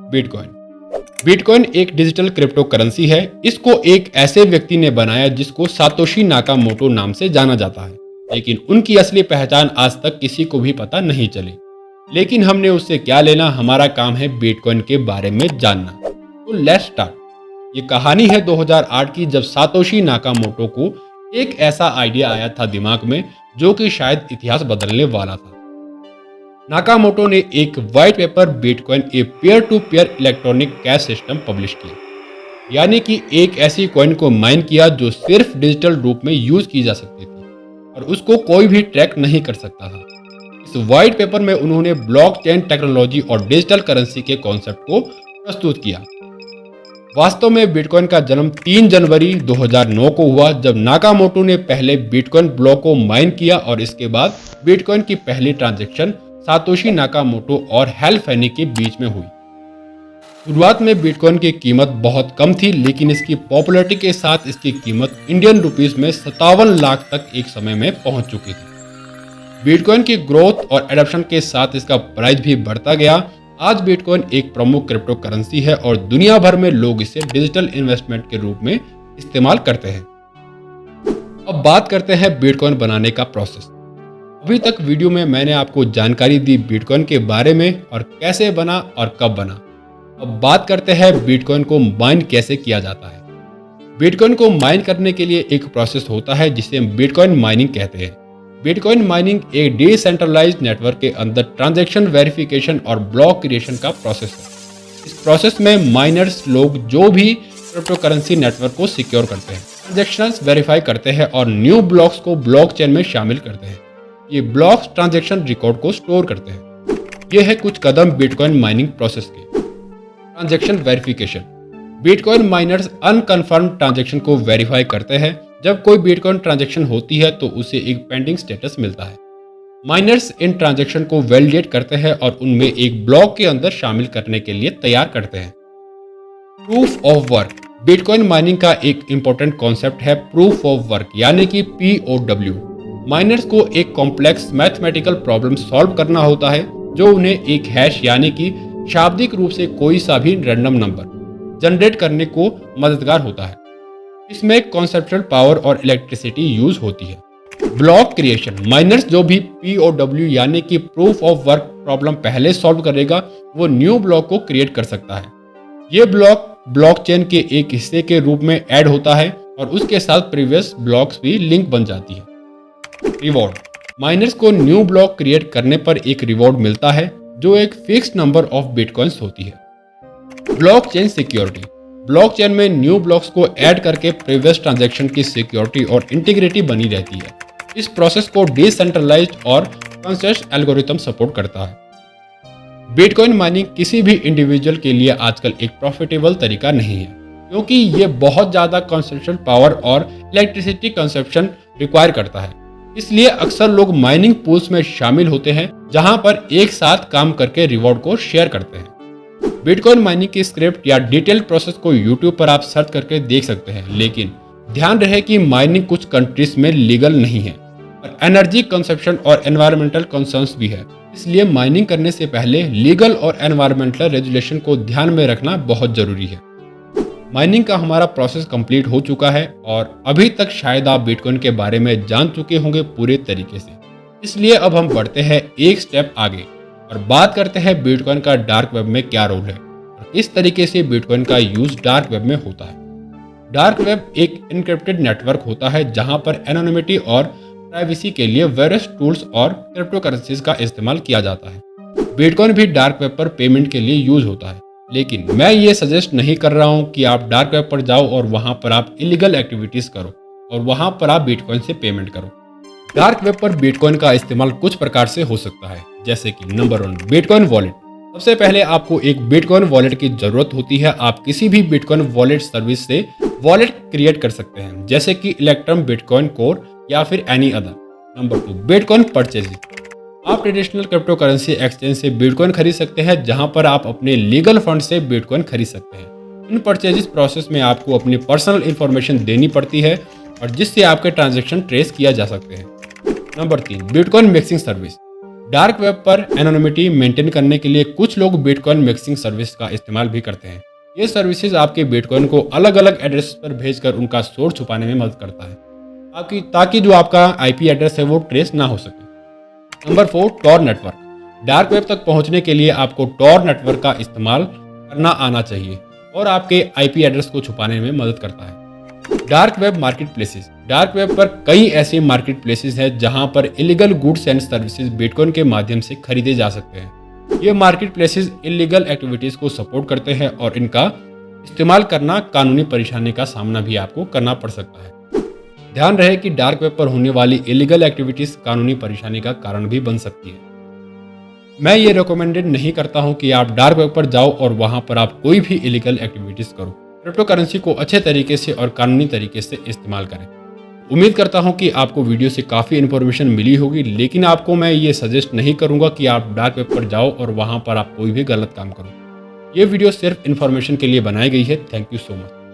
Bitcoin. Bitcoin एक digital crypto currency है। इसको एक ऐसे व्यक्ति ने बनाया जिसको सातोशी नाकामोटो नाम से जाना जाता है, लेकिन उनकी असली पहचान आज तक किसी को भी पता नहीं चली। लेकिन हमने उससे क्या लेना, हमारा काम है बिटकॉइन के बारे में जानना। तो लेट्स स्टार्ट। ये कहानी है 2008 की, जब सातोशी नाकामोटो को एक ऐसा आइडिया आया था दिमाग में जो कि शायद इतिहास बदलने वाला था। नाकामोटो ने एक white paper bitcoin a peer to peer electronic cash system publish किया, यानी कि एक ऐसी कॉइन को माइन किया जो सिर्फ डिजिटल रूप में यूज की जा सकती थी और उसको कोई भी ट्रैक नहीं कर सकता था। इस वाइट पेपर में उन्होंने ब्लॉकचेन टेक्नोलॉजी और डिजिटल करेंसी के कॉन्सेप्ट को प्रस्तुत किया। वास्तव में बिटकॉइन का जन्म 3 जनवरी 2009 को हुआ, जब नाकामोटो ने पहले बिटकॉइन ब्लॉक को माइन किया और इसके बाद बिटकॉइन की पहली ट्रांजैक्शन सातोशी नाकामोटो और हैल फेनी के बीच में हुई। शुरुआत में बिटकॉइन की कीमत बहुत कम थी, लेकिन इसकी पॉपुलैरिटी के साथ इसकी कीमत इंडियन रुपीस में 57 लाख तक एक समय में पहुंच चुकी थी। बिटकॉइन की ग्रोथ और एडॉप्शन के साथ इसका प्राइस भी बढ़ता गया। आज बिटकॉइन एक प्रमुख क्रिप्टो करेंसी है और दुनिया भर में लोग इसे डिजिटल इन्वेस्टमेंट के रूप में इस्तेमाल करते हैं। अब बात करते हैं बिटकॉइन बनाने का प्रोसेस। अभी तक वीडियो में मैंने आपको जानकारी दी बिटकॉइन के बारे में और कैसे बना और कब बना। अब बात करते हैं बिटकॉइन को माइन कैसे किया जाता है। बिटकॉइन को माइन करने के लिए एक प्रोसेस होता है जिसे हम बिटकॉइन माइनिंग कहते हैं। बिटकॉइन माइनिंग एक डिसेंट्रलाइज्ड नेटवर्क के अंदर ट्रांजैक्शन वेरिफिकेशन और ब्लॉक क्रिएशन का प्रोसेस है। इस प्रोसेस में माइनर्स लोग जो भी क्रिप्टो करेंसी नेटवर्क को सिक्योर करते हैं, ट्रांजैक्शंस वेरीफाई करते हैं और न्यू ब्लॉक्स को ब्लॉकचेन में शामिल करते हैं। ये ब्लॉक्स ट्रांजैक्शन रिकॉर्ड को स्टोर करते हैं। ये है कुछ कदम बिटकॉइन माइनिंग प्रोसेस के। Transaction verification. Bitcoin miners unconfirm transaction को वेरीफाई करते हैं। जब कोई बिटकॉइन ट्रांजैक्शन होती है तो उसे एक पेंडिंग स्टेटस मिलता है। माइनर्स इन ट्रांजैक्शन को वैलिडेट करते हैं और उनमें एक ब्लॉक के अंदर शामिल करने के लिए तैयार करते हैं। Proof of work. Bitcoin mining का एक इंपॉर्टेंट कॉन्सेप्ट है प्रूफ ऑफ वर्क, यानी कि POW। माइनर्स को एक कॉम्प्लेक्स मैथमेटिकल प्रॉब्लम सॉल्व करना होता है जो उन्हें एक हैश यानी कि शाब्दिक रूप से कोई सा भी रैंडम नंबर जनरेट करने को मददगार होता है। इसमें कॉन्सेप्चुअल पावर और इलेक्ट्रिसिटी यूज होती है। Block creation. माइनर्स जो भी POW यानी कि प्रूफ ऑफ वर्क प्रॉब्लम पहले सॉल्व करेगा वो न्यू ब्लॉक को क्रिएट कर सकता है। ये ब्लॉक ब्लॉकचेन के एक हिस्से के रूप में ऐड होता है और उसके साथ प्रीवियस ब्लॉक्स भी लिंक बन जाती है। रिवॉर्ड। माइनर्स को न्यू ब्लॉक क्रिएट करने पर एक रिवॉर्ड मिलता है जो एक फिक्स्ड नंबर ऑफ बिटकॉइंस होती है। Blockchain security. ब्लॉकचेन में न्यू ब्लॉक्स को ऐड करके प्रीवियस ट्रांजैक्शन की सिक्योरिटी और इंटीग्रिटी बनी रहती है। इस प्रोसेस को डिसेंट्रलाइज्ड और कंसेंसस एल्गोरिथम सपोर्ट करता है। बिटकॉइन माइनिंग किसी भी इंडिविजुअल के लिए आजकल एक प्रॉफिटेबल तरीका नहीं है, क्योंकि ये बहुत ज़्यादा कंसेप्चुअल पावर और इलेक्ट्रिसिटी कंजप्शन रिक्वायर करता है। इसलिए अक्सर लोग माइनिंग पूल्स में शामिल होते हैं जहां पर एक साथ काम करके रिवॉर्ड को शेयर करते हैं। बिटकॉइन माइनिंग की स्क्रिप्ट या डिटेल प्रोसेस को YouTube पर आप सर्च करके देख सकते हैं, लेकिन ध्यान रहे कि माइनिंग कुछ कंट्रीज में लीगल नहीं है और एनर्जी कंजप्शन और एनवायरमेंटल कंसर्न्स भी है। इसलिए माइनिंग करने से पहले लीगल और एनवायरमेंटल रेगुलेशन को ध्यान में रखना बहुत जरूरी है। माइनिंग का हमारा प्रोसेस कंप्लीट हो चुका है और अभी तक शायद आप बिटकॉइन के बारे में जान चुके होंगे पूरे तरीके से। इसलिए अब हम बढ़ते हैं एक स्टेप आगे और बात करते हैं बिटकॉइन का डार्क वेब में क्या रोल है और किस तरीके से बिटकॉइन का यूज डार्क वेब में होता है। डार्क वेब एक एन्क्रिप्टेड नेटवर्क होता है जहां पर एनोनिमिटी और प्राइवेसी के लिए वेरियस टूल्स और क्रिप्टो करेंसीज का इस्तेमाल किया जाता है। बिटकॉइन भी डार्क वेब पर पेमेंट के लिए यूज होता है, लेकिन मैं ये सजेस्ट नहीं कर रहा हूं कि आप डार्क वेब पर जाओ और वहां पर आप इलीगल एक्टिविटीज करो और वहां पर आप बिटकॉइन से पेमेंट करो। डार्क वेब पर बिटकॉइन का इस्तेमाल कुछ प्रकार से हो सकता है, जैसे कि नंबर 1, बिटकॉइन वॉलेट। सबसे पहले आपको एक बिटकॉइन वॉलेट की जरूरत होती है। आप किसी भी बिटकॉइन वॉलेट सर्विस से वॉलेट क्रिएट कर सकते हैं, जैसे कि इलेक्ट्रम, बिटकॉइन कोर या फिर any other. Number 2, bitcoin purchasing. आप ट्रेडिशनल क्रिप्टो करेंसी एक्सचेंज से बिटकॉइन खरीद सकते हैं, जहां पर आप अपने लीगल फंड से बिटकॉइन खरीद सकते हैं। इन परचेजिंग प्रोसेस में आपको अपनी पर्सनल इंफॉर्मेशन देनी पड़ती है और जिससे आपके ट्रांजैक्शन ट्रेस किया जा सकते हैं। Number 3, bitcoin mixing service. Dark web पर एनोनिमिटी मेंटेन करने के लिए कुछ लोग बिटकॉइन मिक्सिंग सर्विस का इस्तेमाल भी करते हैं। ये सर्विसेज आपके बिटकॉइन को अलग अलग एड्रेस पर भेजकर उनका सोर्स छुपाने में मदद करता है, ताकि जो आपका आईपी एड्रेस है वो ट्रेस ना हो सके। Number 4, Tor network. Dark web तक पहुंचने के लिए आपको टॉर नेटवर्क का इस्तेमाल करना आना चाहिए और आपके आईपी एड्रेस को छुपाने में मदद करता है। Dark web market places. Dark web पर कई ऐसे मार्केट प्लेसेस हैं जहां पर illegal goods and services bitcoin के माध्यम से खरीदे जा सकते हैं। ये मार्केट प्लेसेस इलीगल एक्टिविटीज को सपोर्ट करते हैं और इनका इस्तेमाल करना कानूनी परेशानी का सामना भी आपको करना पड़ सकता है। ध्यान रहे कि डार्क वेब पर होने वाली इलीगल एक्टिविटीज कानूनी परेशानी का कारण भी बन सकती है। मैं ये रिकमेंडेड नहीं करता हूँ कि आप डार्क वेब पर जाओ और वहाँ पर आप कोई भी इलीगल एक्टिविटीज करो। क्रिप्टो करेंसी को अच्छे तरीके से और कानूनी तरीके से इस्तेमाल करें। उम्मीद करता हूं कि आपको वीडियो से काफ़ी इन्फॉर्मेशन मिली होगी, लेकिन आपको मैं ये सजेस्ट नहीं करूंगा कि आप डार्क वेब पर जाओ और वहां पर आप कोई भी गलत काम करो। ये वीडियो सिर्फ इन्फॉर्मेशन के लिए बनाई गई है। Thank you so much.